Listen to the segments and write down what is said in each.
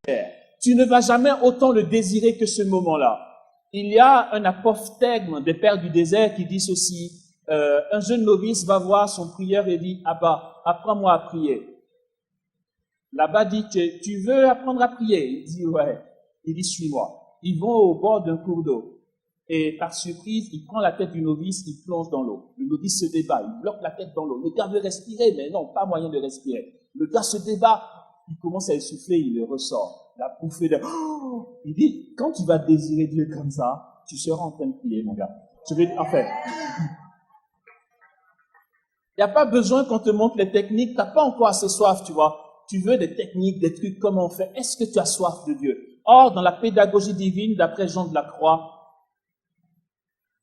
Tu ne vas jamais autant le désirer que ce moment-là. Il y a un apophthegme des pères du désert qui dit ceci. Un jeune novice va voir son prieur et dit, Abba, apprends-moi à prier. Là-bas dit, tu veux apprendre à prier? Il dit, ouais. Il dit, suis-moi. Ils vont au bord d'un cours d'eau. Et par surprise, il prend la tête du novice, il plonge dans l'eau. Le novice se débat, il bloque la tête dans l'eau. Le gars veut respirer, mais non, pas moyen de respirer. Le gars se débat, il commence à essouffler, il le ressort. La bouffée de... Oh, il dit, quand tu vas désirer Dieu comme ça, tu seras en train de prier, mon gars. Je vais, en fait, il n'y a pas besoin qu'on te montre les techniques, tu n'as pas encore assez soif, tu vois. Tu veux des techniques, des trucs, comment on fait. Est-ce que tu as soif de Dieu? Or, dans la pédagogie divine, d'après Jean de la Croix,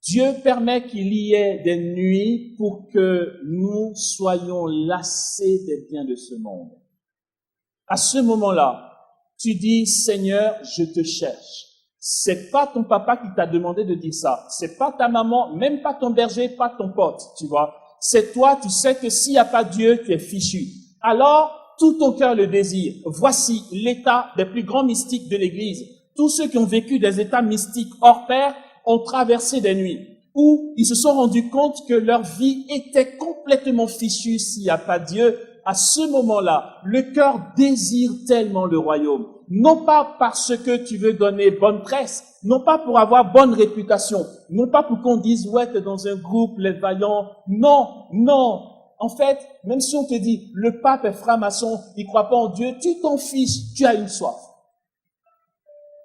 Dieu permet qu'il y ait des nuits pour que nous soyons lassés des biens de ce monde. À ce moment-là, tu dis, Seigneur, je te cherche. C'est pas ton papa qui t'a demandé de dire ça. C'est pas ta maman, même pas ton berger, pas ton pote, tu vois. C'est toi, tu sais que s'il n'y a pas Dieu, tu es fichu. Alors, tout ton cœur le désire. Voici l'état des plus grands mystiques de l'Église. Tous ceux qui ont vécu des états mystiques hors pair ont traversé des nuits où ils se sont rendus compte que leur vie était complètement fichue s'il n'y a pas Dieu. À ce moment-là, le cœur désire tellement le royaume. Non pas parce que tu veux donner bonne presse, non pas pour avoir bonne réputation, non pas pour qu'on dise, ouais, t'es dans un groupe, les vaillants. Non, non. En fait, même si on te dit, le pape est franc-maçon, il croit pas en Dieu, tu t'en fiches, tu as une soif.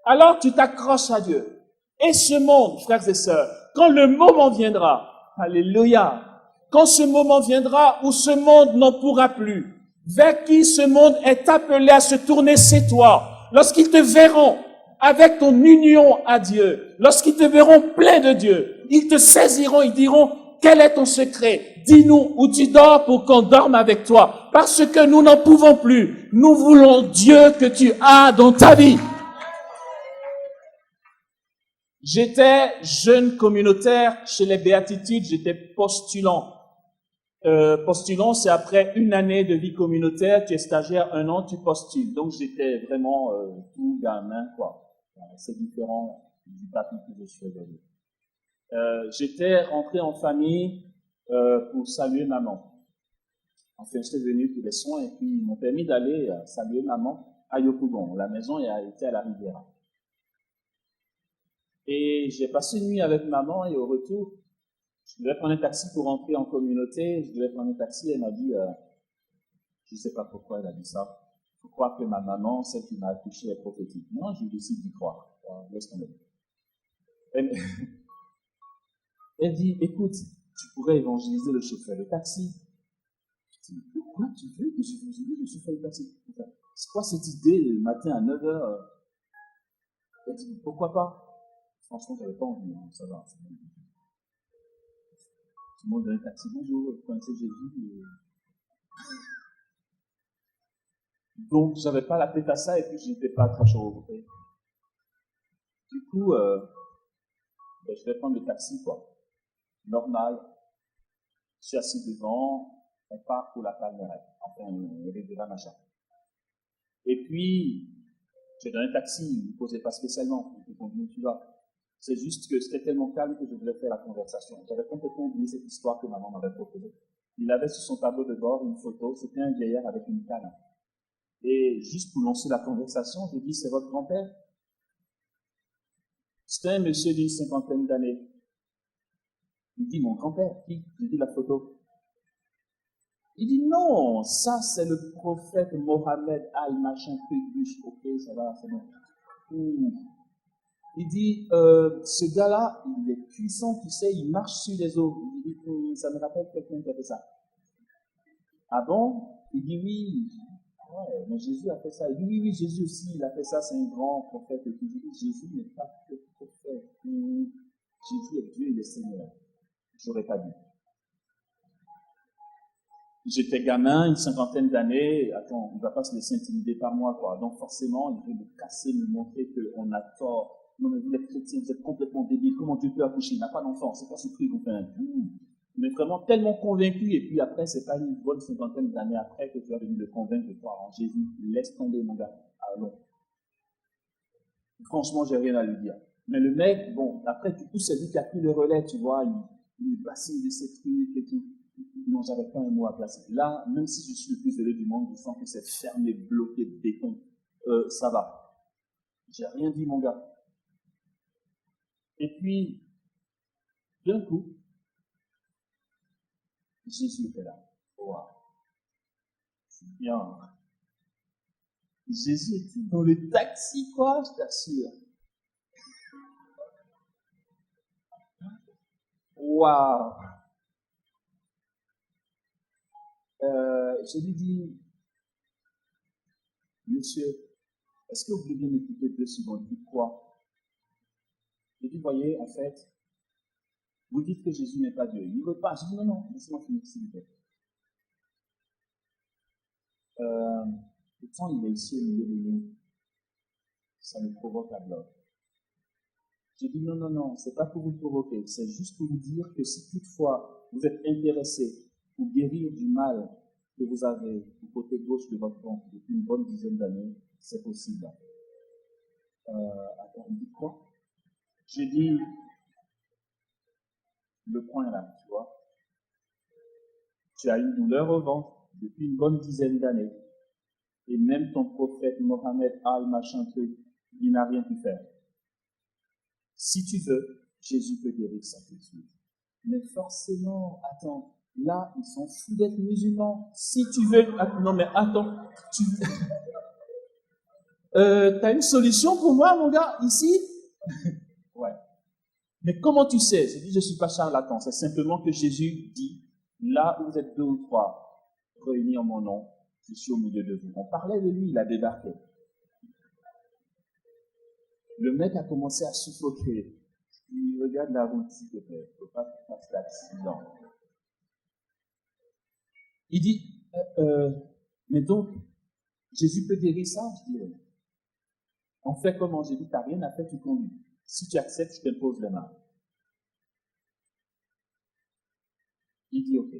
Alors tu t'accroches à Dieu. Et ce monde, frères et sœurs, quand le moment viendra, alléluia, quand ce moment viendra où ce monde n'en pourra plus, vers qui ce monde est appelé à se tourner, c'est toi. Lorsqu'ils te verront avec ton union à Dieu, lorsqu'ils te verront plein de Dieu, ils te saisiront, ils diront, quel est ton secret? Dis-nous où tu dors pour qu'on dorme avec toi. Parce que nous n'en pouvons plus. Nous voulons Dieu que tu as dans ta vie. J'étais jeune communautaire chez les Béatitudes, j'étais postulant. Postulant, c'est après une année de vie communautaire, tu es stagiaire 1 an, tu postules. Donc j'étais vraiment tout gamin, quoi. C'est différent du papier que je suis aujourd'hui. J'étais rentré en famille pour saluer maman. Enfin, j'étais venu pour les soins et puis ils m'ont permis d'aller saluer maman à Yopougon. La maison était à la Riviera. Et j'ai passé une nuit avec maman et au retour, je devais prendre un taxi pour rentrer en communauté. Je devais prendre un taxi et elle m'a dit, je ne sais pas pourquoi elle a dit ça. Je crois que ma maman, celle qui m'a accouché, est prophétique. Moi, je décide d'y croire. Laisse tomber. Elle dit, écoute, tu pourrais évangéliser le chauffeur de taxi. Je dis, pourquoi tu veux que j'évangélise le chauffeur de taxi? C'est quoi cette idée le matin à 9h? Elle dit, pourquoi pas? Franchement, j'avais pas envie, hein, ça va. Tout le monde dans un taxi, bonjour, vous connaissez Jésus. Donc, j'avais pas la tête à ça et puis je n'étais pas très chaud. Du coup, je vais prendre le taxi, quoi. Normal. Je suis assis devant, on part pour la Palmeraie. Enfin, on est devant machin. Et puis, j'ai dans un taxi, il ne me posait pas spécialement, il convenu, tu vois. C'est juste que c'était tellement calme que je voulais faire la conversation. J'avais complètement oublié cette histoire que maman m'avait proposée. Il avait sur son tableau de bord une photo, c'était un vieillard avec une canne. Et juste pour lancer la conversation, je dis, c'est votre grand-père? C'était un monsieur d'une 50aine d'années. Il dit, mon grand-père, qui? Je dis la photo. Il dit, non, ça c'est le prophète Mohammed al-Machin Truc, ok, ça va, c'est bon. Il dit, ce gars-là, il est puissant, tu sais, il marche sur les eaux. Il dit, ça me rappelle quelqu'un qui a fait ça. Ah bon? Il dit, oui. Ouais, mais Jésus a fait ça. Il dit, oui, Jésus aussi, il a fait ça, c'est un grand prophète. Et puis, il dit, Jésus n'est pas que prophète. Jésus est Dieu et le Seigneur. J'aurais pas dit. J'étais gamin, une 50aine d'années. Attends, il ne va pas se laisser intimider par moi, quoi. Donc, forcément, il veut me casser, me montrer qu'on a tort. Non, mais vous, les chrétiens, vous êtes complètement débiles. Comment Dieu peut accoucher? Il n'a pas d'enfant. C'est pas ce truc qu'on fait. Mais vraiment tellement convaincu. Et puis après, c'est pas une bonne 50aine d'années après que tu as venu le convaincre de croire en Jésus. Laisse tomber, mon gars. Allons. Franchement, j'ai rien à lui dire. Mais le mec, bon, après, du coup, c'est lui qui a pris le relais, tu vois, il bassine de ses trucs et tout. Non, j'avais pas un mot à placer. Là, même si je suis le plus zélé du monde, je sens que c'est fermé, bloqué, béton. Ça va. J'ai rien dit, mon gars. Et puis, d'un coup, Jésus était là. Wow. C'est bien. Jésus était dans le taxi, quoi, je t'assure. Waouh. Je lui dis, monsieur, est-ce que vous voulez bien m'écouter 2 secondes? Pourquoi? Je lui dis, voyez, en fait, vous dites que Jésus n'est pas Dieu. Il ne veut pas. Je dis, non, non, laissez-moi finir, s'il vous plaît. Pourtant, il est ici au milieu de nous. Ça me provoque à bloc. Je dis, non, non, non, c'est pas pour vous provoquer. C'est juste pour vous dire que si toutefois vous êtes intéressé pour guérir du mal que vous avez du côté gauche de votre ventre depuis une bonne dizaine d'années, c'est possible. Attends, il dit quoi? Je dis, le point là, tu vois. Tu as une douleur au ventre depuis une bonne dizaine d'années. Et même ton prophète Mohammed al-Machin truc, il n'a rien pu faire. Si tu veux, Jésus peut guérir ça tout de suite. Mais forcément, attends, là, ils sont fous d'être musulmans. Si tu veux, non mais attends, t'as une solution pour moi, mon gars, ici? Ouais. Mais comment tu sais? Je dis, je suis pas charlatan. C'est simplement que Jésus dit, là où vous êtes 2 ou 3 réunis en mon nom, je suis au milieu de vous. On parlait de lui, il a débarqué. Le mec a commencé à suffoquer. Il regarde la route, s'il te plaît. Il ne faut pas que tu fasses l'accident. Il dit, mais donc, Jésus peut guérir ça? Je dis, oui. On fait comment? J'ai dit, tu n'as rien à faire, tu conduis. Si tu acceptes, je te pose les mains. Il dit, ok.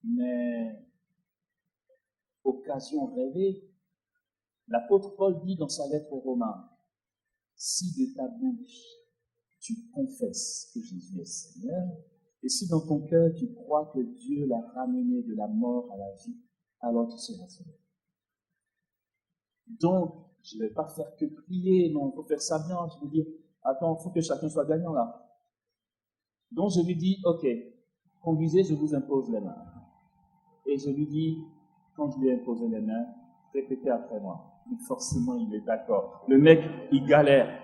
Mais, occasion rêvée, l'apôtre Paul dit dans sa lettre aux Romains, si de ta bouche tu confesses que Jésus est Seigneur, et si dans ton cœur tu crois que Dieu l'a ramené de la mort à la vie, alors tu seras sauvé. Donc, je ne vais pas faire que prier, non, il faut faire ça bien. Je vais dire, attends, il faut que chacun soit gagnant là. Donc, je lui dis, ok, conduisez, je vous impose les mains. Et je lui dis, quand je lui ai imposé les mains, répétez après moi. Mais forcément, il est d'accord. Le mec, il galère.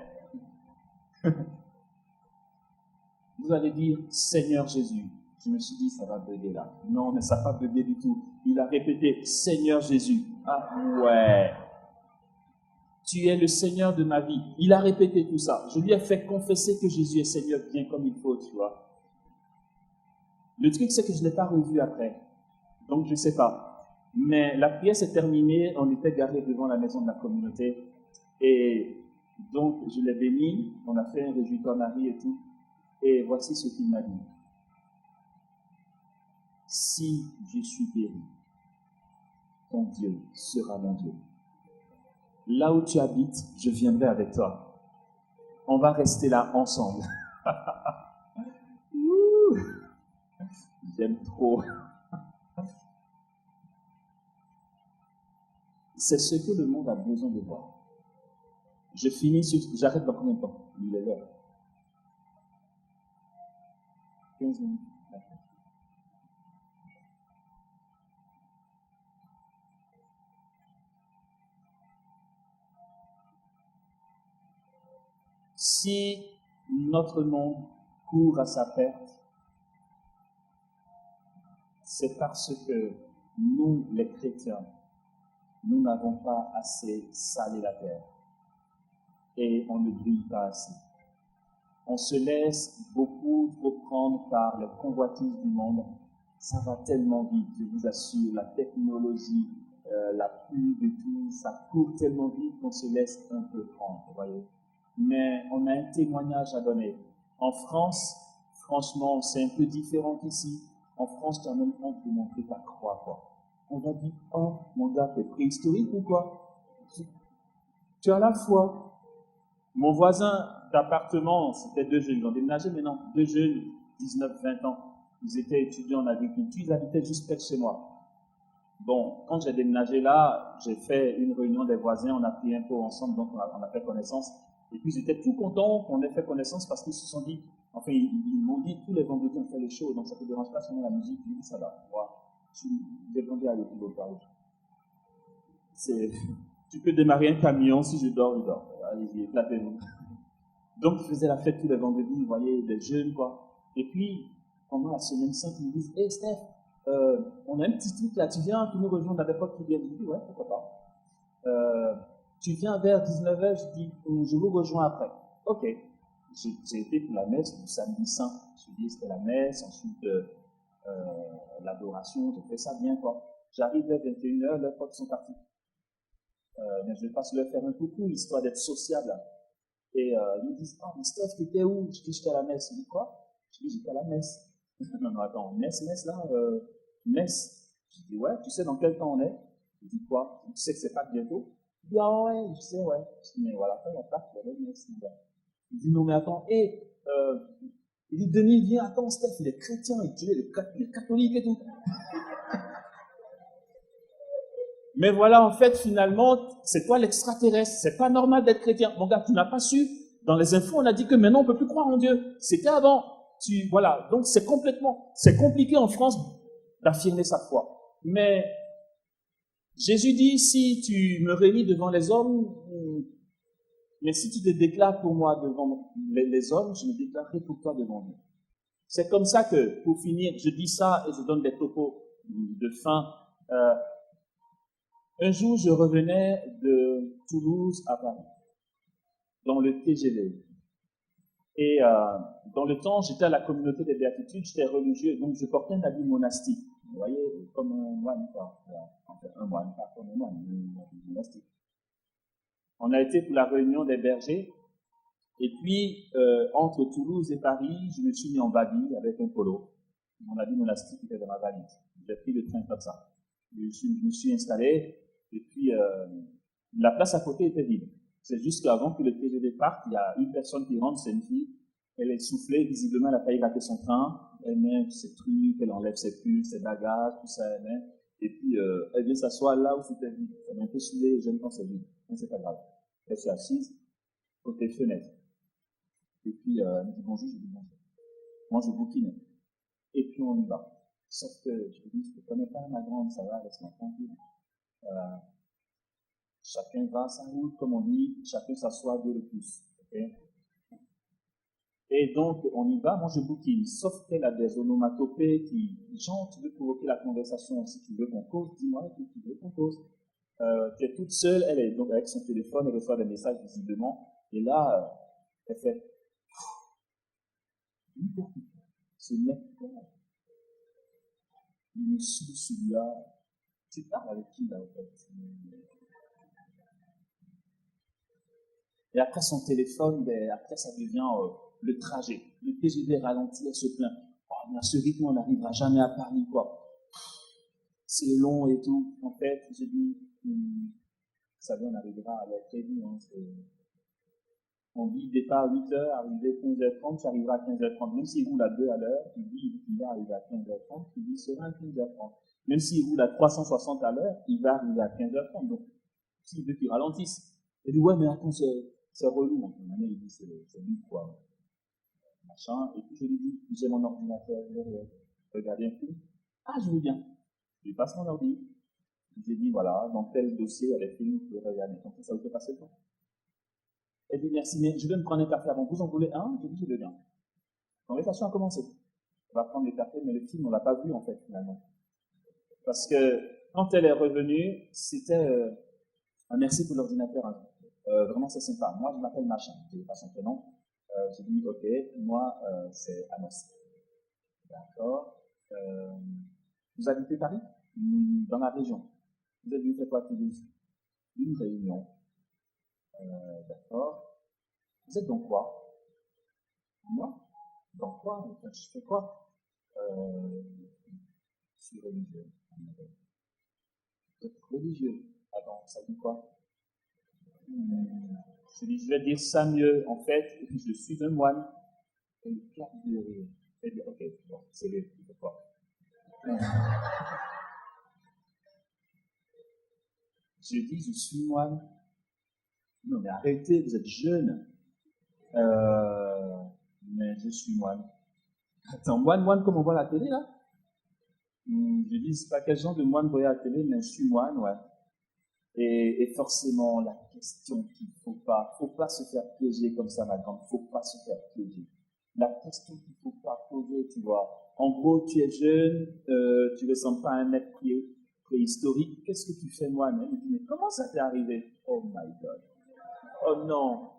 Vous allez dire, Seigneur Jésus. Je me suis dit, ça va bugger là. Non, mais ça n'a pas bugué du tout. Il a répété, Seigneur Jésus. Ah ouais. Tu es le Seigneur de ma vie. Il a répété tout ça. Je lui ai fait confesser que Jésus est Seigneur bien comme il faut, tu vois. Le truc, c'est que je ne l'ai pas revu après. Donc, je ne sais pas. Mais la prière s'est terminée. On était garés devant la maison de la communauté. Et donc, je l'ai béni. On a fait un réjouitoir Marie et tout. Et voici ce qu'il m'a dit. Si je suis guéri, ton Dieu sera mon Dieu. Là où tu habites, je viendrai avec toi. On va rester là ensemble. J'aime trop. C'est ce que le monde a besoin de voir. Je finis sur... J'arrête dans combien de temps? Il est l'heure. 15 minutes. Si notre monde court à sa perte, c'est parce que nous, les chrétiens, nous n'avons pas assez salé la terre et on ne brille pas assez. On se laisse beaucoup trop prendre par les convoitises du monde. Ça va tellement vite, je vous assure, la technologie, la pub et tout, ça court tellement vite qu'on se laisse un peu prendre, vous voyez. Mais on a un témoignage à donner. En France, franchement, c'est un peu différent qu'ici. En France, tu as même honte de montrer ta croix, quoi. On va dire, oh, mon gars, t'es préhistorique ou quoi? Tu as la foi. Mon voisin d'appartement, c'était deux jeunes, ils ont déménagé maintenant, deux jeunes, 19, 20 ans. Ils étaient étudiants en agriculture, ils habitaient juste près de chez moi. Bon, quand j'ai déménagé là, j'ai fait une réunion des voisins, on a pris un pot ensemble, donc on a fait connaissance. Et puis j'étais tout content qu'on ait fait connaissance parce qu'ils se sont dit, enfin ils m'ont dit, tous les vendredis on fait les shows, donc ça ne te dérange pas si on a la musique, je dis ça va, moi, j'ai grandi à l'époque tu peux démarrer un camion, si je dors, je dors. Allez-y, éclatez-vous. Donc, ils faisaient la fête tous les vendredis, vous voyez, des jeunes, quoi. Et puis, pendant la semaine sainte, ils me disent, hey Steph, on a un petit truc là, tu viens, tu nous rejoindre à l'époque qui vient. Je dis, ouais, pourquoi pas. Tu viens vers 19h, je dis, je vous rejoins après. Ok. J'ai été pour la messe du samedi saint. Je dis, c'était la messe, ensuite l'adoration, j'ai fait ça bien, quoi. J'arrive vers 21h, leurs potes sont partis. Mais je vais pas se leur faire un coucou, histoire d'être sociable. Et ils me disent, ah, mais Steph, t'étais où? Je dis, j'étais à la messe. Je dis, quoi? Je dis, j'étais à la messe. Non, attends, messe là, messe. Je dis, ouais, tu sais dans quel temps on est? Il dit, quoi? Tu sais que c'est pas bientôt? Il dit, ah ouais, je sais, ouais. Je dis, mais voilà, quand on part, il y avait une messe. Il dit, non, mais attends, il dit, Denis, viens, attends, Steph, il est chrétien, il est catholique et tout. Mais voilà, en fait, finalement, c'est toi l'extraterrestre. C'est pas normal d'être chrétien. Mon gars, tu n'as pas su. Dans les infos, on a dit que maintenant, on peut plus croire en Dieu. C'était avant. Voilà. Donc, c'est compliqué en France d'affirmer sa foi. Mais Jésus dit, si tu me réunis devant les hommes, mais si tu te déclares pour moi devant les hommes, je me déclarerai pour toi devant Dieu. C'est comme ça que, pour finir, je dis ça et je donne des topos de fin. Un jour, je revenais de Toulouse à Paris, dans le TGV. Et dans le temps, j'étais à la communauté des béatitudes, j'étais religieux, donc je portais un habit monastique. Vous voyez, comme un moine, quoi. Enfin, un moine, pas comme un moine, un monastique. On a été pour la réunion des bergers, et puis, entre Toulouse et Paris, je me suis mis en baggy avec un polo. Mon habit monastique était dans ma valise. J'ai pris le train comme ça. Je me suis installé, et puis la place à côté était vide. C'est juste qu'avant que le TGV parte, il y a une personne qui rentre, c'est une fille, elle est soufflée, visiblement elle a failli rater son train, elle met ses trucs, elle enlève ses puces, ses bagages, tout ça, elle met, et puis elle vient s'asseoir là où c'était vide. Elle est un peu saoulée, j'aime quand c'est vide, mais c'est pas grave. Elle s'est assise, côté fenêtre. Et puis elle me dit bonjour, je dis bonjour. Moi je bouquine. Et puis on y va. Sauf que je lui dis, je ne connais pas ma grande, ça va, laisse-moi tranquille. Chacun va à sa route, comme on dit, chacun s'assoit, Dieu le pousse. Okay? Et donc, on y va, moi je bouquine, sauf qu'elle a des onomatopées qui, genre, tu veux provoquer la conversation, si tu veux qu'on cause, dis-moi, si tu veux qu'on cause. Tu es toute seule, elle est donc avec son téléphone, elle reçoit des messages visiblement, et là, elle fait, ce mec-là, il me suit celui-là, tu parles avec qui là, en fait? Et après son téléphone, ben, après ça devient le trajet. Le TGV ralentit, elle se plaint. Oh, mais à ce rythme, on n'arrivera jamais à Paris, quoi. C'est long et tout. En fait, je dis, ça vient, on arrivera à l'heure prévue. Hein, on dit départ à 8h, arriver 15h30, tu arriveras à 15h30. Même s'il roule à 2 à l'heure, il dit qu'il va arriver à 15h30, il dit sera à 15h30. Même s'il roule à 360 à l'heure, il va arriver à 15h30. Donc, s'il veut qu'il ralentisse, il dit, ouais, mais attends, c'est relou. Donc, il dit, c'est lui, quoi. Machin. Et puis, je lui dis, j'ai mon ordinateur, regardez un film. Ah, je veux bien. Je lui passe mon ordi. J'ai dit, voilà, dans tel dossier, il y a les films, je vais regarder. Comme ça vous fait passer le temps. Elle dit, merci, mais je vais me prendre un café avant. Vous en voulez un? J'ai dit, je veux bien. La conversation a commencé. On va prendre des cafés, mais le film, on l'a pas vu, en fait, finalement. Parce que, quand elle est revenue, c'était, un merci pour l'ordinateur. Hein. Vraiment, c'est sympa. Moi, je m'appelle Machin. Je n'ai pas son prénom. J'ai dit, ok, moi, c'est Amos. D'accord. Vous habitez Paris? Dans la région. Vous avez fait quoi Toulouse? Une réunion. D'accord. Vous êtes dans quoi? Moi? Dans quoi? Je fais quoi? Je suis religieux. Vous êtes religieux? Attends, ça dit quoi? Je dis, je vais dire ça mieux, en fait, je suis un moine. Elle éclate de rire. Elle dit, ok, bon, c'est lui, il faut pas. Je dis, je suis moine. Non, mais arrêtez, vous êtes jeune. Mais je suis moine. Attends, moine comme on voit à la télé, là? Je dis, c'est pas quel genre de moine vous voyez à la télé, mais je suis moine, ouais. Et forcément, la question qu'il faut pas se faire piéger comme ça, ma grande, faut pas se faire piéger. La question qu'il faut pas poser, tu vois. En gros, tu es jeune, tu ressembles pas à un mec préhistorique. Qu'est-ce que tu fais, moine? Elle me dit, mais comment ça t'est arrivé? Oh my God. Oh non.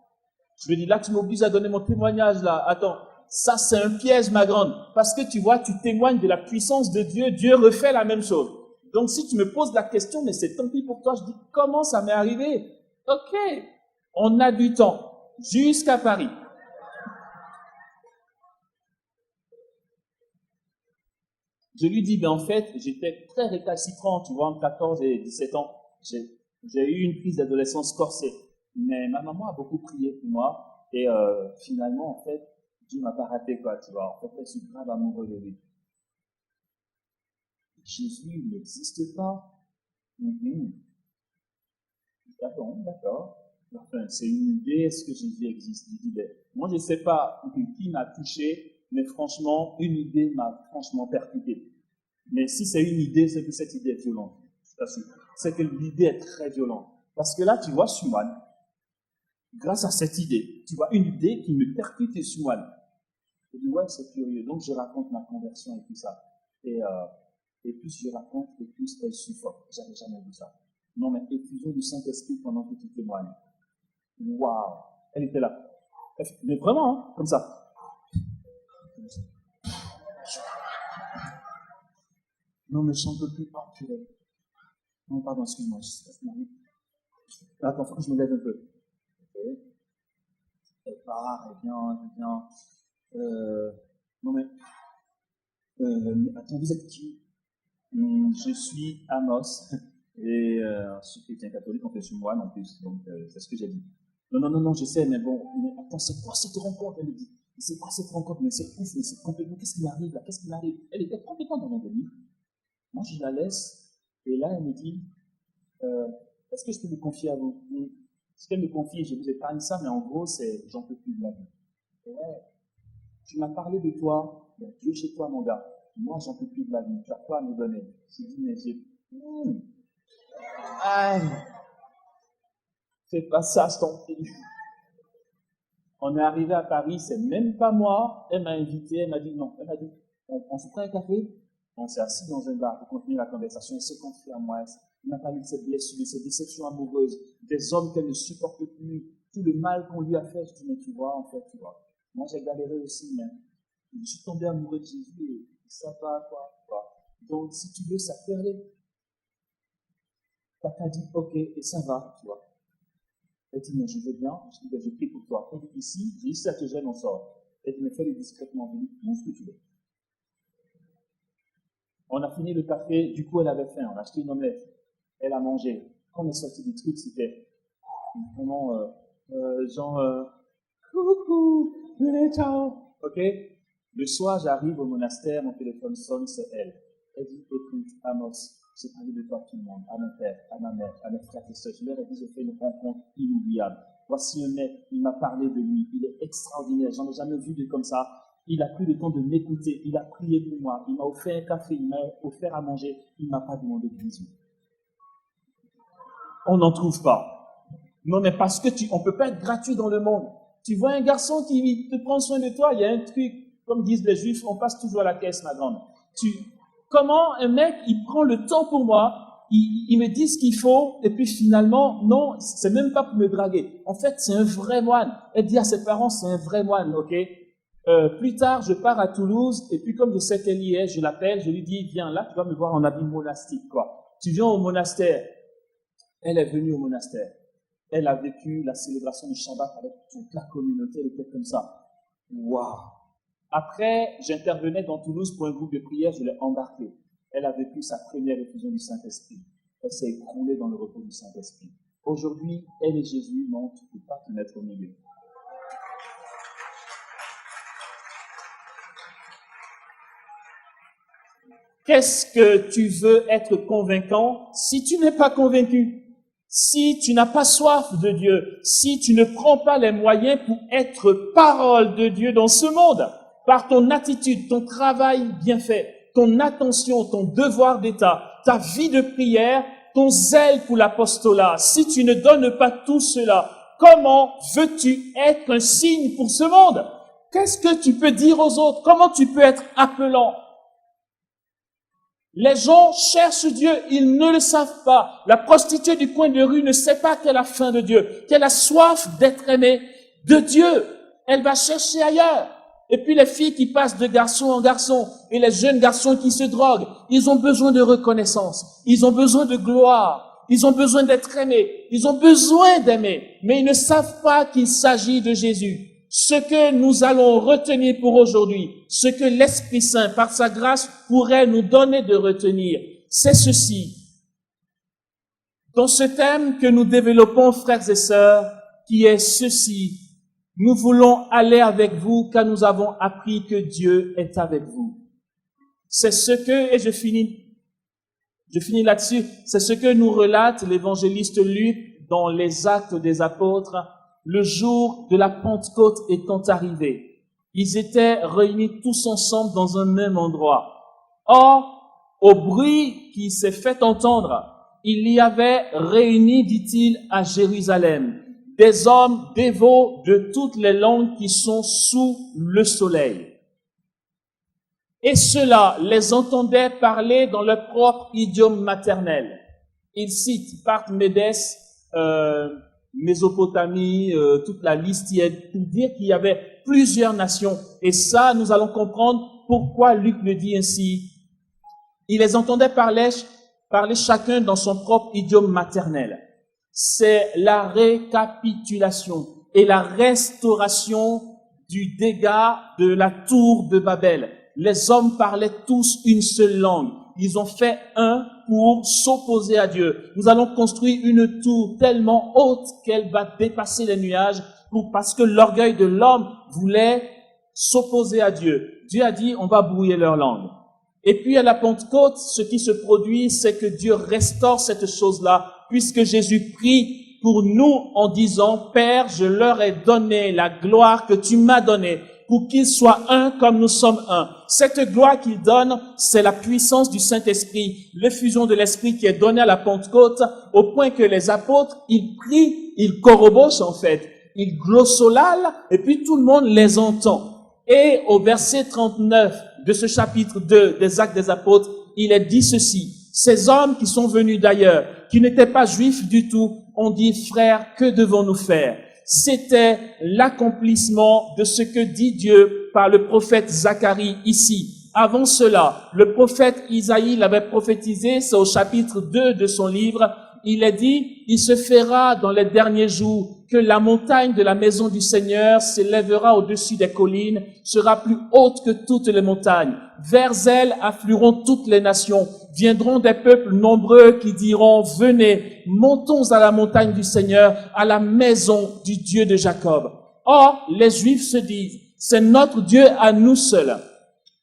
Je me dis, là, tu m'obliges à donner mon témoignage, là. Attends, ça, c'est un piège, ma grande. Parce que tu vois, tu témoignes de la puissance de Dieu. Dieu refait la même chose. Donc, si tu me poses la question, mais c'est tant pis pour toi, je dis, comment ça m'est arrivé? Ok, on a du temps. Jusqu'à Paris. Je lui dis, ben en fait, j'étais très récalcitrant, tu vois, entre 14 et 17 ans. J'ai eu une crise d'adolescence corsée. Mais ma maman a beaucoup prié pour moi. Et finalement, en fait, Dieu m'a pas raté, quoi, tu vois. En fait, je suis grave amoureux de lui. Jésus n'existe pas. D'accord. Enfin, c'est une idée, est-ce que Jésus existe? Moi, je ne sais pas qui m'a touché, mais franchement, une idée m'a franchement percuté. Mais si c'est une idée, c'est que cette idée est violente. C'est que l'idée est très violente. Parce que là, tu vois, Schumann, grâce à cette idée, tu vois, une idée qui me percute et Schumann. Je dis, ouais, c'est curieux. Donc, je raconte ma conversion et tout ça. Et plus je raconte, et plus elle suffoque. J'avais jamais vu ça. Non, mais effusion du Saint-Esprit pendant que tu témoignes. Waouh! Elle était là. Mais vraiment, hein, comme ça. Non, mais je n'en peux plus. Oh, purée. Non, pardon, excuse-moi. Attends, faut que je me lève un peu. Okay. Elle part, elle vient. Non, mais. Attends, vous êtes qui? Je suis Amos. Et je suis chrétien catholique, on fait sur moi en plus. Donc, c'est ce que j'ai dit. Non, je sais, mais bon. Mais attends, c'est quoi cette rencontre? Elle me dit. C'est quoi cette rencontre? Mais c'est ouf, mais c'est complètement. Qu'est-ce qui m'arrive là? Qu'est-ce qui m'arrive? Elle était complètement dans mon délire. Moi, je la laisse. Et là, elle me dit, est-ce que je peux me confier à vous? Ce qu'elle me confie, je vous épargne ça, mais en gros, c'est j'en peux plus de la vie. Ouais. Tu m'as parlé de toi, il y a Dieu chez toi, mon gars. Moi, j'en peux plus de la vie. Tu as quoi à me donner? Je dis, mais j'ai. Aïe! Fais pas ça, je t'en prie. On est arrivé à Paris, c'est même pas moi. Elle m'a invité, elle m'a dit non. Elle m'a dit, on se prend un café? On s'est assis dans un bar pour continuer la conversation. Elle se confie à moi. Elle m'a parlé de ses blessures, de ses déceptions amoureuses, des hommes qu'elle ne supporte plus, tout le mal qu'on lui a fait. Je dis, mais tu vois, en fait, tu vois. Moi, j'ai galéré aussi, mais je suis tombé amoureux de Jésus et ça va, quoi. Donc, si tu veux, ça peut aller. Papa dit, ok, et ça va, tu vois. Elle dit, mais je veux bien. Je dis, ben, je prie pour toi. Elle dit, ici, j'ai dit, si ça te gêne, on sort. Elle dit, mais fais-le discrètement. Je dis, tout ce que tu veux. On a fini le café, du coup, elle avait faim. On a acheté une omelette. Elle a mangé. Quand on est sorti du truc, c'était vraiment, coucou, ciao. Ok? Le soir, j'arrive au monastère, mon téléphone sonne, c'est elle. Elle dit, écoute, Amos, j'ai parlé de toi à tout le monde, à mon père, à ma mère, à mes frères et sœurs. Je leur ai dit, j'ai fait une rencontre inoubliable. Voici un mec, il m'a parlé de lui, il est extraordinaire, j'en ai jamais vu de comme ça. Il a pris le temps de m'écouter, il a prié pour moi, il m'a offert un café, il m'a offert à manger, il m'a pas demandé de bisous. On n'en trouve pas. Non, mais parce que on peut pas être gratuit dans le monde. Tu vois un garçon qui te prend soin de toi, il y a un truc, comme disent les juifs, on passe toujours à la caisse, ma grande. Comment un mec, il prend le temps pour moi, il me dit ce qu'il faut, et puis finalement, non, c'est même pas pour me draguer. En fait, c'est un vrai moine. Elle dit à ses parents, c'est un vrai moine, ok? Plus tard, je pars à Toulouse, et puis comme je sais qu'elle y est, je l'appelle, je lui dis, viens là, tu vas me voir en habit monastique, quoi. Tu viens au monastère. Elle est venue au monastère. Elle a vécu la célébration du Shabbat avec toute la communauté, elle était comme ça. Waouh! Après, j'intervenais dans Toulouse pour un groupe de prière, je l'ai embarquée. Elle a vécu sa première effusion du Saint-Esprit. Elle s'est écroulée dans le repos du Saint-Esprit. Aujourd'hui, elle et Jésus montrent que tu ne peux pas te mettre au milieu. Qu'est-ce que tu veux être convaincant si tu n'es pas convaincu? Si tu n'as pas soif de Dieu, si tu ne prends pas les moyens pour être parole de Dieu dans ce monde, par ton attitude, ton travail bien fait, ton attention, ton devoir d'État, ta vie de prière, ton zèle pour l'apostolat, si tu ne donnes pas tout cela, comment veux-tu être un signe pour ce monde? Qu'est-ce que tu peux dire aux autres? Comment tu peux être appelant? Les gens cherchent Dieu, ils ne le savent pas. La prostituée du coin de rue ne sait pas qu'elle a faim de Dieu, qu'elle a soif d'être aimée de Dieu. Elle va chercher ailleurs. Et puis les filles qui passent de garçon en garçon et les jeunes garçons qui se droguent, ils ont besoin de reconnaissance, ils ont besoin de gloire, ils ont besoin d'être aimés, ils ont besoin d'aimer, mais ils ne savent pas qu'il s'agit de Jésus. Ce que nous allons retenir pour aujourd'hui, ce que l'Esprit Saint, par sa grâce, pourrait nous donner de retenir, c'est ceci. Dans ce thème que nous développons, frères et sœurs, qui est ceci, nous voulons aller avec vous car nous avons appris que Dieu est avec vous. C'est ce que, et je finis là-dessus, c'est ce que nous relate l'évangéliste Luc dans les Actes des Apôtres, le jour de la Pentecôte étant arrivé. Ils étaient réunis tous ensemble dans un même endroit. Or, au bruit qui s'est fait entendre, il y avait réunis, dit-il, à Jérusalem, des hommes dévots de toutes les langues qui sont sous le soleil. Et ceux-là les entendaient parler dans leur propre idiome maternel. Il cite Parthes, Médès, Mésopotamie, toute la liste y est pour dire qu'il y avait plusieurs nations. Et ça, nous allons comprendre pourquoi Luc le dit ainsi. Il les entendait parler chacun dans son propre idiome maternel. C'est la récapitulation et la restauration du dégât de la tour de Babel. Les hommes parlaient tous une seule langue. Ils ont fait un pour s'opposer à Dieu. Nous allons construire une tour tellement haute qu'elle va dépasser les nuages parce que l'orgueil de l'homme voulait s'opposer à Dieu. Dieu a dit, on va brouiller leur langue. Et puis à la Pentecôte, ce qui se produit, c'est que Dieu restaure cette chose-là, puisque Jésus prie pour nous en disant, Père, je leur ai donné la gloire que tu m'as donnée, pour qu'ils soient un comme nous sommes un. Cette gloire qu'il donne, c'est la puissance du Saint-Esprit, l'effusion de l'Esprit qui est donnée à la Pentecôte, au point que les apôtres, ils prient, ils corroborent en fait, ils glossolallent, et puis tout le monde les entend. Et au verset 39 de ce chapitre 2 des Actes des Apôtres, il est dit ceci, ces hommes qui sont venus d'ailleurs, qui n'étaient pas juifs du tout, ont dit, frères, que devons-nous faire? C'était l'accomplissement de ce que dit Dieu par le prophète Zacharie ici. Avant cela, le prophète Isaïe l'avait prophétisé, c'est au chapitre 2 de son livre. Il est dit, il se fera dans les derniers jours que la montagne de la maison du Seigneur s'élèvera au-dessus des collines, sera plus haute que toutes les montagnes. Vers elle afflueront toutes les nations. Viendront des peuples nombreux qui diront, venez, montons à la montagne du Seigneur, à la maison du Dieu de Jacob. Or, les Juifs se disent, c'est notre Dieu à nous seuls.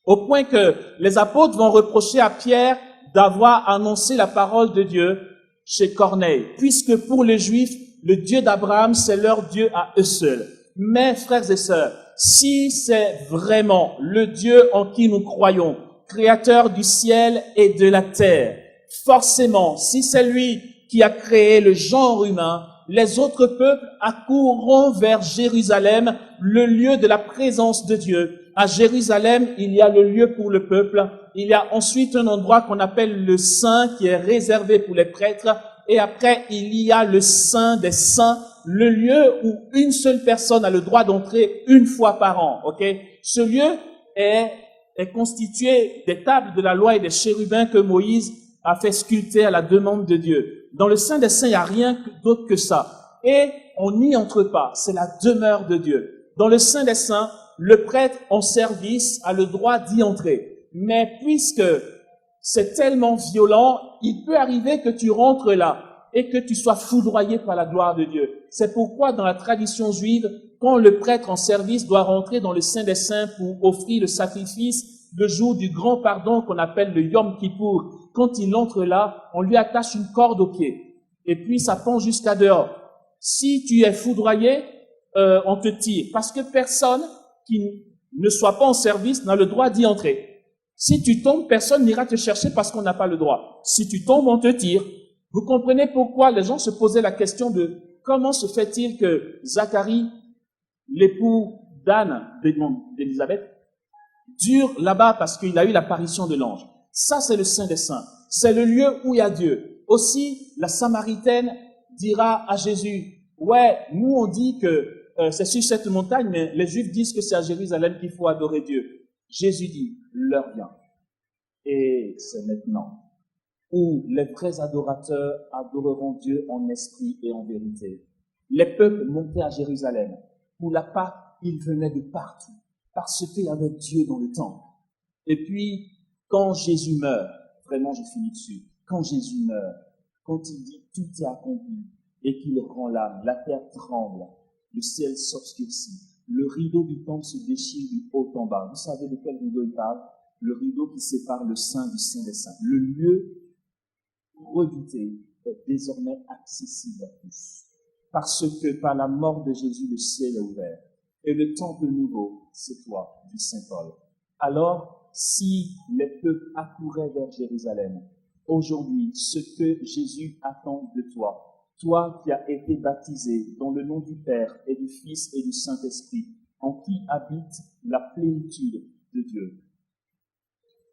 Au point que les apôtres vont reprocher à Pierre d'avoir annoncé la parole de Dieu chez Corneille, puisque pour les Juifs, le Dieu d'Abraham, c'est leur Dieu à eux seuls. Mais, frères et sœurs, si c'est vraiment le Dieu en qui nous croyons, créateur du ciel et de la terre, forcément, si c'est lui qui a créé le genre humain, les autres peuples accourront vers Jérusalem, le lieu de la présence de Dieu. À Jérusalem, il y a le lieu pour le peuple. Il y a ensuite un endroit qu'on appelle le Saint qui est réservé pour les prêtres. Et après, il y a le Saint des Saints, le lieu où une seule personne a le droit d'entrer une fois par an. Ok? Ce lieu est constitué des tables de la loi et des chérubins que Moïse a fait sculpter à la demande de Dieu. Dans le Saint des Saints, il n'y a rien d'autre que ça. Et on n'y entre pas. C'est la demeure de Dieu. Dans le Saint des Saints, le prêtre en service a le droit d'y entrer. Mais puisque c'est tellement violent, il peut arriver que tu rentres là et que tu sois foudroyé par la gloire de Dieu. C'est pourquoi dans la tradition juive, quand le prêtre en service doit rentrer dans le Saint des Saints pour offrir le sacrifice le jour du grand pardon qu'on appelle le Yom Kippour, quand il entre là, on lui attache une corde au pied et puis ça pend jusqu'à dehors. Si tu es foudroyé, on te tire parce que personne qui ne soit pas en service n'a le droit d'y entrer. Si tu tombes, personne n'ira te chercher parce qu'on n'a pas le droit. Si tu tombes, on te tire. Vous comprenez pourquoi les gens se posaient la question de comment se fait-il que Zacharie, l'époux d'Anne, d'Élisabeth, dure là-bas parce qu'il a eu l'apparition de l'ange. Ça, c'est le Saint des Saints. C'est le lieu où il y a Dieu. Aussi, la Samaritaine dira à Jésus, ouais, nous on dit que c'est sur cette montagne, mais les Juifs disent que c'est à Jérusalem qu'il faut adorer Dieu. Jésus dit, l'heure vient. Et c'est maintenant où les vrais adorateurs adoreront Dieu en esprit et en vérité. Les peuples montaient à Jérusalem. Pour la Pâque, ils venaient de partout, parce qu'il y avait Dieu dans le temple. Et puis, quand Jésus meurt, vraiment je finis dessus, quand Jésus meurt, quand il dit tout est accompli et qu'il rend l'âme, la terre tremble, le ciel s'obscurcit, le rideau du temple se déchire du haut en bas. Vous savez de quel rideau il parle? Le rideau qui sépare le saint du saint des saints. Le lieu redouté est désormais accessible à tous. Parce que par la mort de Jésus, le ciel est ouvert. Et le temple nouveau, c'est toi, dit Saint Paul. Alors, si les peuples accouraient vers Jérusalem, aujourd'hui, ce que Jésus attend de toi, toi qui as été baptisé dans le nom du Père et du Fils et du Saint-Esprit, en qui habite la plénitude de Dieu.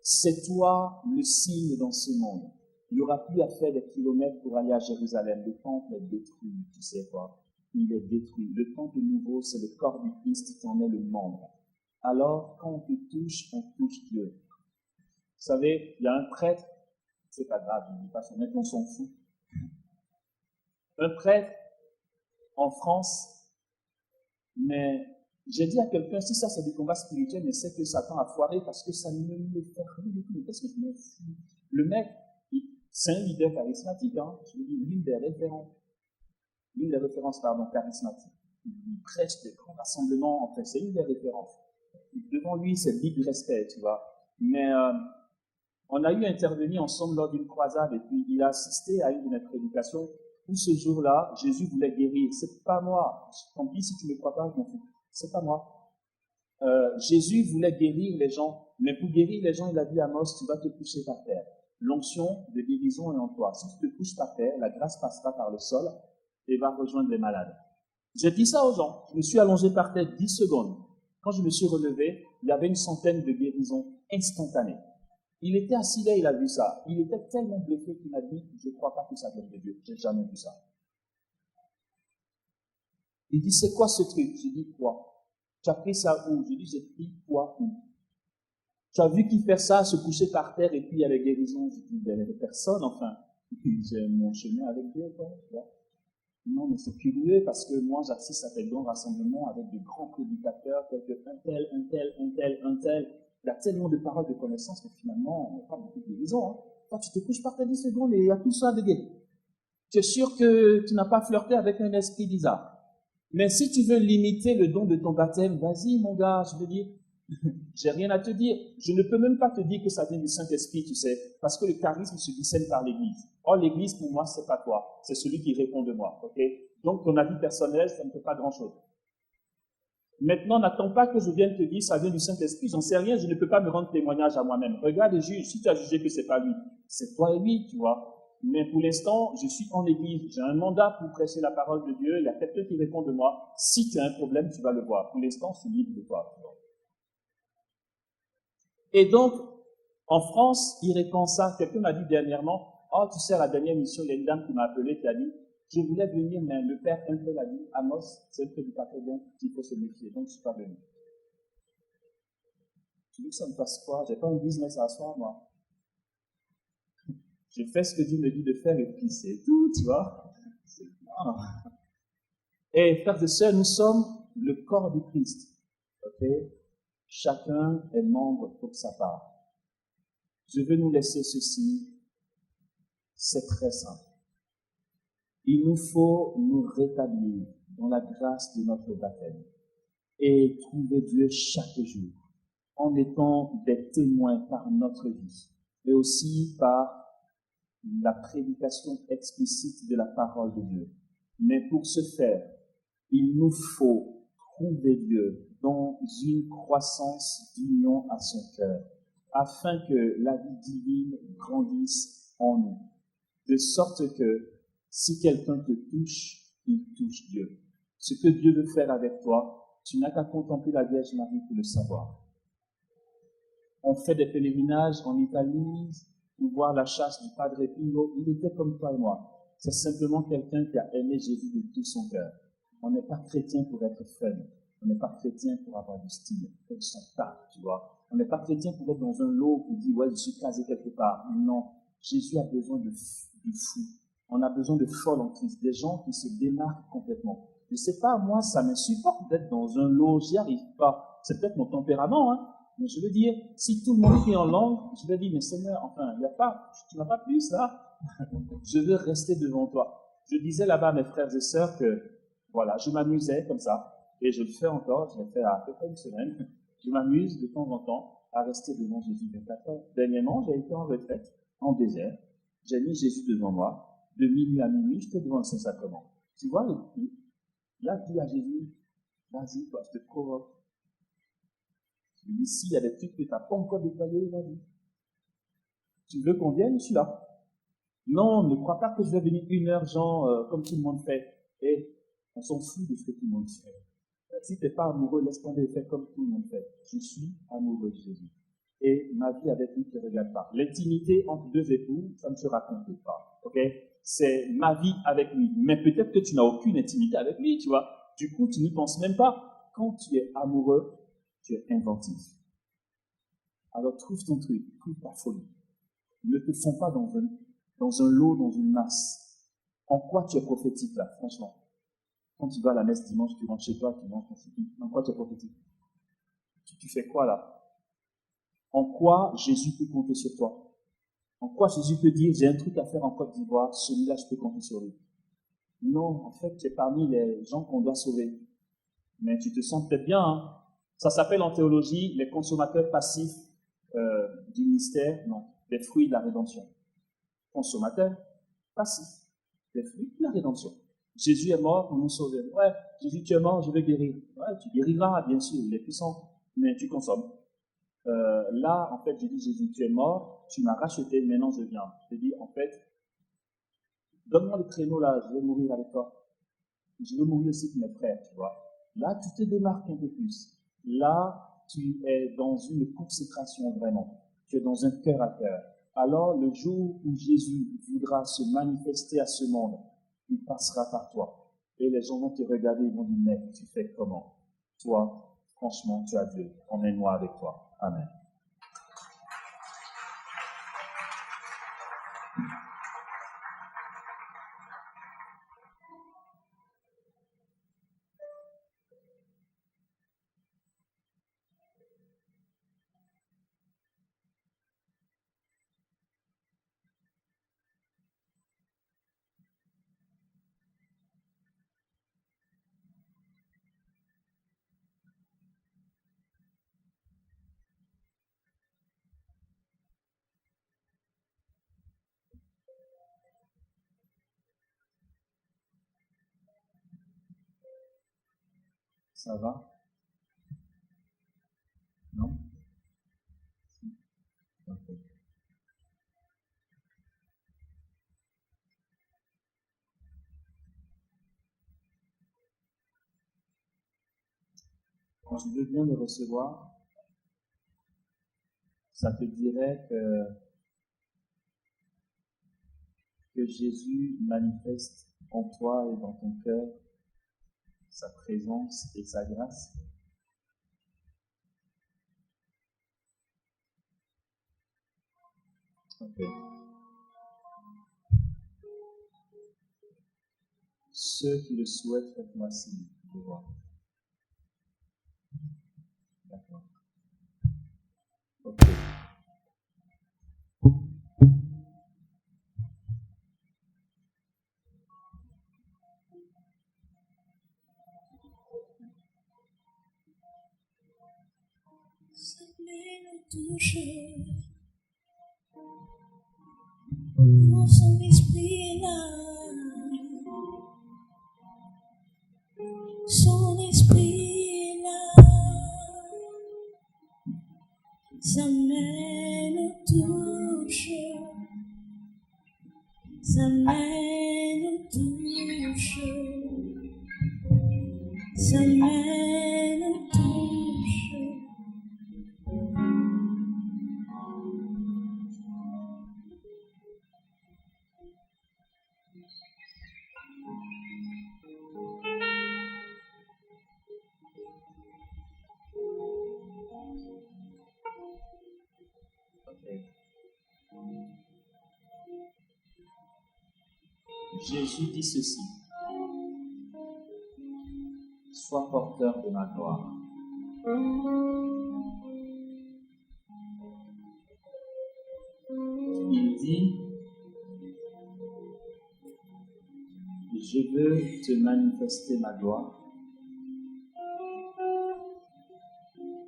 C'est toi le signe dans ce monde. Il n'y aura plus à faire des kilomètres pour aller à Jérusalem. Le temple est détruit, tu sais quoi? Il est détruit. Le temple nouveau, c'est le corps du Christ qui en est le membre. Alors, quand on te touche, on touche Dieu. Vous savez, il y a un prêtre, c'est pas grave, je ne dis pas ça, maintenant on s'en fout. Un prêtre en France, mais j'ai dit à quelqu'un, si ça c'est du combat spirituel, mais c'est que Satan a foiré parce que ça ne me fait rien du tout. Qu'est-ce que je me fous? Le mec, c'est un leader charismatique, hein. Je veux dire, l'une des références charismatiques. Il prêche des grands rassemblements, en fait, c'est une des références. Devant lui, c'est big respect, tu vois. Mais on a eu intervenir ensemble lors d'une croisade et puis il a assisté à une de mes prédications où ce jour-là, Jésus voulait guérir. C'est pas moi. Tant pis si tu ne me crois pas, je m'en fous. C'est pas moi. Jésus voulait guérir les gens, mais pour guérir les gens, il a dit à Amos, tu vas te coucher par terre. L'onction de guérison est en toi. Si tu te couches par terre, la grâce passera par le sol et va rejoindre les malades. J'ai dit ça aux gens. Je me suis allongé par terre 10 secondes. Quand je me suis relevé, il y avait une centaine de guérisons instantanées. Il était assis là, il a vu ça. Il était tellement bluffé qu'il m'a dit, je ne crois pas que ça vienne de Dieu. J'ai jamais vu ça. Il dit, c'est quoi ce truc? J'ai dit, quoi? Tu as pris ça où? J'ai dit, j'ai pris quoi où? Tu as vu qui fait ça, se coucher par terre et puis il y a les guérisons? J'ai dit, ben, les personnes, enfin. J'ai mon chemin avec Dieu, quoi. Non, mais c'est curieux parce que moi, j'assiste à des grands rassemblements avec de grands prédicateurs, tels que un tel. Il y a tellement de paroles de connaissance que finalement, on n'a pas beaucoup de guérison. Hein. Quand tu te couches par terre 10 secondes et il y a tout ça de guérir. Tu es sûr que tu n'as pas flirté avec un esprit bizarre. Mais si tu veux limiter le don de ton baptême, vas-y, mon gars, je veux dire, j'ai rien à te dire. Je ne peux même pas te dire que ça vient du Saint-Esprit, tu sais, parce que le charisme se discerne par l'Église. Or, l'Église, pour moi, c'est pas toi. C'est celui qui répond de moi, ok? Donc, ton avis personnel, ça ne fait pas grand-chose. Maintenant, n'attends pas que je vienne te dire ça vient du Saint-Esprit. J'en sais rien, je ne peux pas me rendre témoignage à moi-même. Regarde et juge. Si tu as jugé que c'est pas lui, c'est toi et lui, tu vois. Mais pour l'instant, je suis en église. J'ai un mandat pour prêcher la parole de Dieu. Il y a quelqu'un qui répond de moi. Si tu as un problème, tu vas le voir. Pour l'instant, c'est libre de toi. Et donc, en France, il répond ça. Quelqu'un m'a dit dernièrement, oh, tu sais, à la dernière mission, il y a une dame qui m'a appelé, qui a dit, je voulais venir, mais le père un tel a dit, Amos, c'est un prédicateur, donc il faut se méfier. Donc, je ne suis pas venu. Tu dis que ça me fasse quoi? J'ai pas un business à soi, moi. Je fais ce que Dieu me dit de faire et puis c'est tout, tu vois. Et frères et sœurs, nous sommes le corps du Christ. Ok? Chacun est membre pour sa part. Je veux nous laisser ceci. C'est très simple. Il nous faut nous rétablir dans la grâce de notre baptême et trouver Dieu chaque jour en étant des témoins par notre vie, mais aussi par la prédication explicite de la parole de Dieu. Mais pour ce faire, il nous faut trouver Dieu dans une croissance d'union à son cœur, afin que la vie divine grandisse en nous, de sorte que si quelqu'un te touche, il touche Dieu. Ce que Dieu veut faire avec toi, tu n'as qu'à contempler la Vierge Marie pour le savoir. On fait des pèlerinages en Italie pour voir la chasse du Padre Pio. Il était comme toi et moi. C'est simplement quelqu'un qui a aimé Jésus de tout son cœur. On n'est pas chrétien pour être fun. On n'est pas chrétien pour avoir du style, pour son tact, tu vois. On n'est pas chrétien pour être dans un lot pour dire, ouais, je suis casé quelque part. Non. Jésus a besoin de fou. On a besoin de folles en Christ. Des gens qui se démarquent complètement. Je sais pas, moi, ça me supporte d'être dans un lot. J'y arrive pas. C'est peut-être mon tempérament, hein. Mais je veux dire, si tout le monde crie en langue, je vais dire, mais Seigneur, enfin, tu n'as pas plus, là. Je veux rester devant toi. Je disais là-bas à mes frères et sœurs que, voilà, je m'amusais comme ça, et je le fais encore, je l'ai fait à peu près une semaine. Je m'amuse de temps en temps à rester devant Jésus 24 heures. Dernièrement, j'ai été en retraite, en désert. J'ai mis Jésus devant moi. De minuit à minuit, j'étais devant le Saint-Sacrement. Tu vois, là, dis à Jésus, vas-y, toi, je te provoque. Ici, il y a des trucs que tu n'as pas encore détaillés, vas-y. Tu veux qu'on vienne, je suis là. Non, ne crois pas que je vais venir 1 heure, genre, comme tout le monde fait. Et on s'en fout de ce que tout le monde fait. Si tu n'es pas amoureux, laisse tomber, fais comme tout le monde fait. Je suis amoureux de Jésus. Et ma vie avec lui ne te regarde pas. L'intimité entre deux époux, ça ne se raconte pas. Ok? C'est ma vie avec lui. Mais peut-être que tu n'as aucune intimité avec lui, tu vois. Du coup, tu n'y penses même pas. Quand tu es amoureux, tu es inventif. Alors trouve ton truc, trouve ta folie. Ne te fonds pas dans un lot, dans une masse. En quoi tu es prophétique là, franchement? Quand tu vas à la messe dimanche, tu rentres chez toi, tu manges ton souper. En quoi tu es prophétique? Tu fais quoi là? En quoi Jésus peut compter sur toi? En quoi Jésus peut dire, j'ai un truc à faire en Côte d'Ivoire, celui-là je peux compter sur lui? Non, en fait, tu es parmi les gens qu'on doit sauver. Mais tu te sens peut-être bien, hein? Ça s'appelle en théologie les consommateurs passifs du mystère, non, des fruits de la rédemption. Consommateur passif, des fruits de la rédemption. Jésus est mort pour nous sauver. Ouais, Jésus, tu es mort, je vais guérir. Ouais, tu guériras, bien sûr, il est puissant, mais tu consommes. Là, en fait, j'ai dit, Jésus, tu es mort, tu m'as racheté, maintenant je viens. Je te dis, en fait, donne-moi le créneau là, je vais mourir avec toi. Je veux mourir aussi pour mes frères, tu vois. Là, tu te démarques un peu plus. Là, tu es dans une consécration vraiment. Tu es dans un cœur à cœur. Alors, le jour où Jésus voudra se manifester à ce monde, il passera par toi. Et les gens vont te regarder et vont dire, mais tu fais comment? Toi, franchement, tu as Dieu. Emmène-moi avec toi. Amen. Ça va? Non? Ok. Quand tu veux bien le recevoir, ça te dirait que Jésus manifeste en toi et dans ton cœur sa présence et sa grâce. Okay. Ceux qui le souhaitent, faites-moi signe de voir. D'accord. Ok. Son esprit est là, son esprit est là, sa main nous touche, sa main nous touche, sa main nous touche. Jésus dit ceci: sois porteur de ma gloire. Il dit: je veux te manifester ma gloire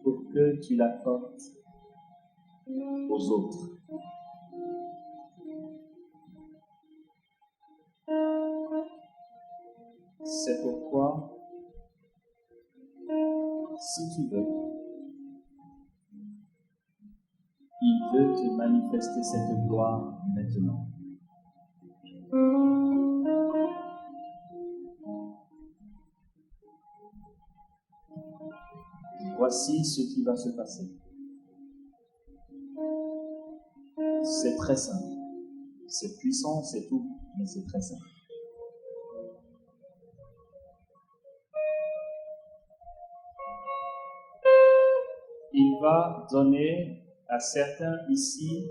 pour que tu la portes aux autres. C'est pourquoi, si tu veux, il veut te manifester cette gloire maintenant. Voici ce qui va se passer. C'est très simple. C'est puissant, c'est tout, mais c'est très simple. Il va donner à certains ici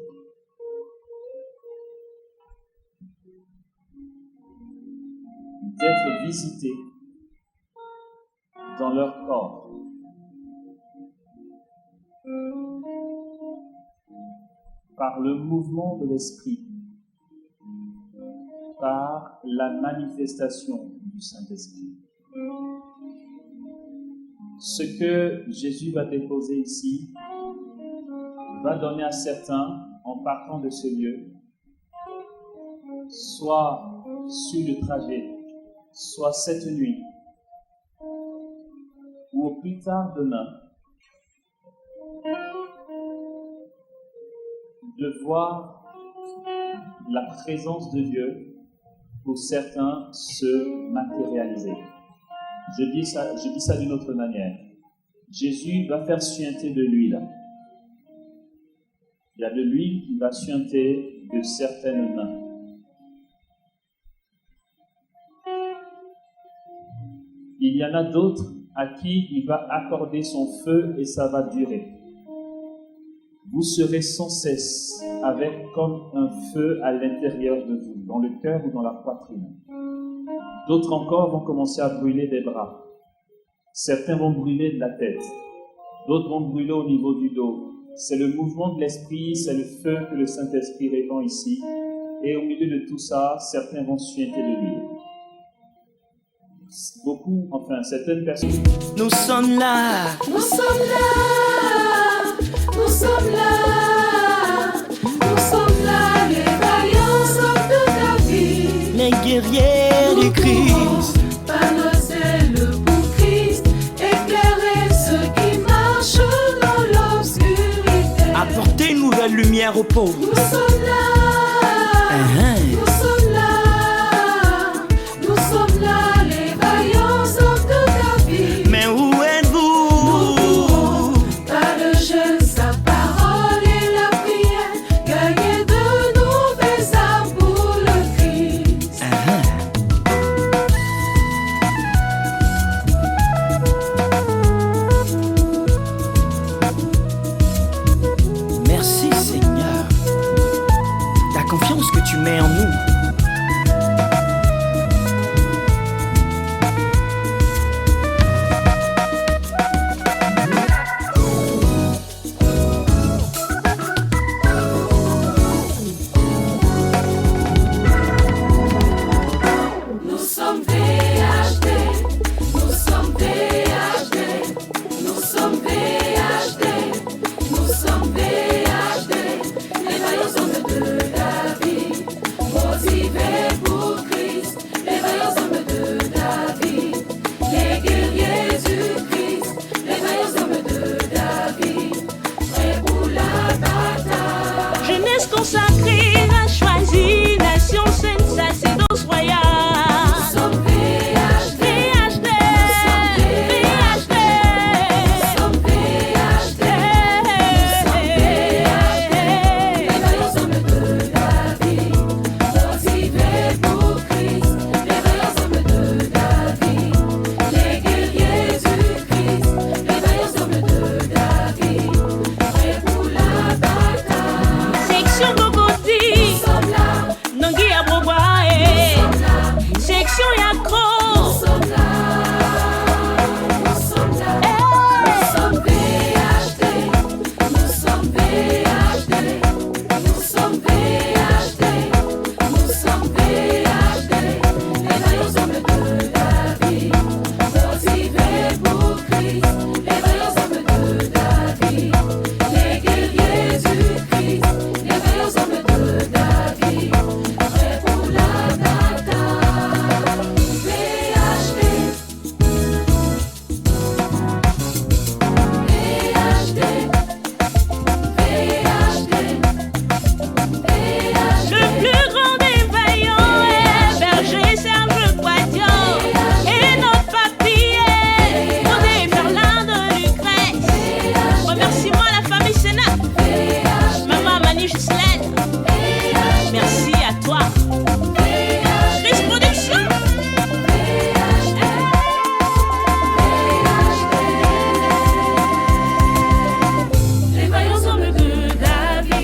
d'être visités dans leur corps par le mouvement de l'Esprit, par la manifestation du Saint-Esprit. Ce que Jésus va déposer ici va donner à certains, en partant de ce lieu, soit sur le trajet, soit cette nuit, ou au plus tard demain, de voir la présence de Dieu pour certains se matérialiser. Je dis ça d'une autre manière. Jésus va faire suinter de l'huile. Il y a de l'huile qui va suinter de certaines mains. Il y en a d'autres à qui il va accorder son feu et ça va durer. Vous serez sans cesse avec comme un feu à l'intérieur de vous, dans le cœur ou dans la poitrine. D'autres encore vont commencer à brûler des bras. Certains vont brûler de la tête. D'autres vont brûler au niveau du dos. C'est le mouvement de l'esprit, c'est le feu que le Saint-Esprit répand ici. Et au milieu de tout ça, certains vont suinter de l'huile. Beaucoup, enfin, certaines personnes... Nous sommes là. Nous sommes là. Nous sommes là. Nous sommes là, les vaillants hommes de ta vie. Les guerriers du Christ. Panocez-le pour Christ, éclairez ceux qui marchent dans l'obscurité. Apportez une nouvelle lumière aux pauvres. Nous sommes là. Nous sommes là. Nous sommes là, les vaillants hommes de ta vie. Mais où êtes-vous? Pas de jeûne, sa parole et la prière. Gagnez de nouvelles âmes pour le Christ. Merci Seigneur. Ta confiance que tu mets en nous. Nous sommes VHD, nous sommes VHD, nous sommes VHD, production Yacro. Nous sommes là, nous sommes là. Nous sommes VHD, nous sommes VHD, nous sommes VHD, nous sommes VHD. Les vaillants hommes de la vie, motivés pour Christ. Les vaillants hommes de la vie, les guerriers du Christ. Les vaillants hommes de la vie, prêts pour la bataille. VHD, VHD, VHD, Le plus grand des vaillants est Berger Serge Poidian et notre papier, Condé Ferland de Lucrèce. Remercie-moi la famille Sénat, maman Mani Gislaine. Merci à toi. Chris Production. les vaillants hommes de David.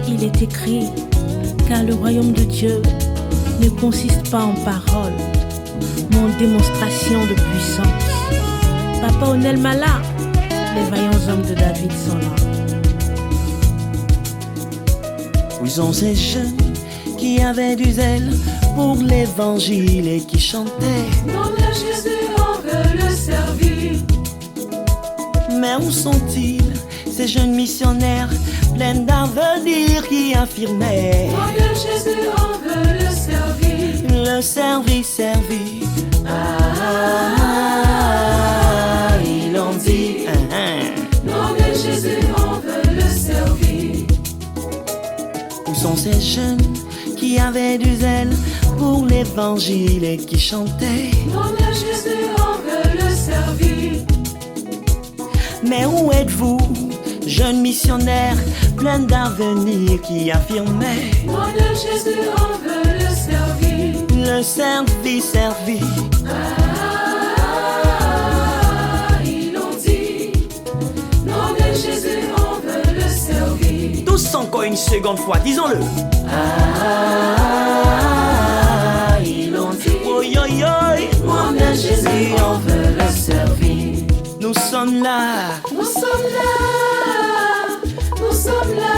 Il est écrit, car le royaume de Dieu ne consiste pas en paroles, mais en démonstration de puissance. Papa Onel Mala, les vaillants hommes de David sont là. Où sont ces jeunes qui avaient du zèle pour l'évangile et qui chantaient? Nom de Jésus, on veut le servir. Mais où sont-ils, ces jeunes missionnaires pleins d'avenir qui affirmaient? Nom de Jésus, on veut le servir. Le service servi. Ils l'ont dit. Nom de Jésus, on veut le servir. Où sont ces jeunes qui avaient du zèle pour l'évangile et qui chantaient? Nom de Jésus, on veut le servir. Mais où êtes-vous, jeunes missionnaires pleins d'avenir qui affirmaient? Nom de Jésus, on veut le servir. Le service servi. Ils l'ont dit. Nom de Jésus, on veut le servir. Tous encore une seconde fois, disons-le. Ils l'ont dit. Oi, oi, oi. Nom de Jésus, on veut le servir. Nous sommes là. Nous sommes là. Nous sommes là.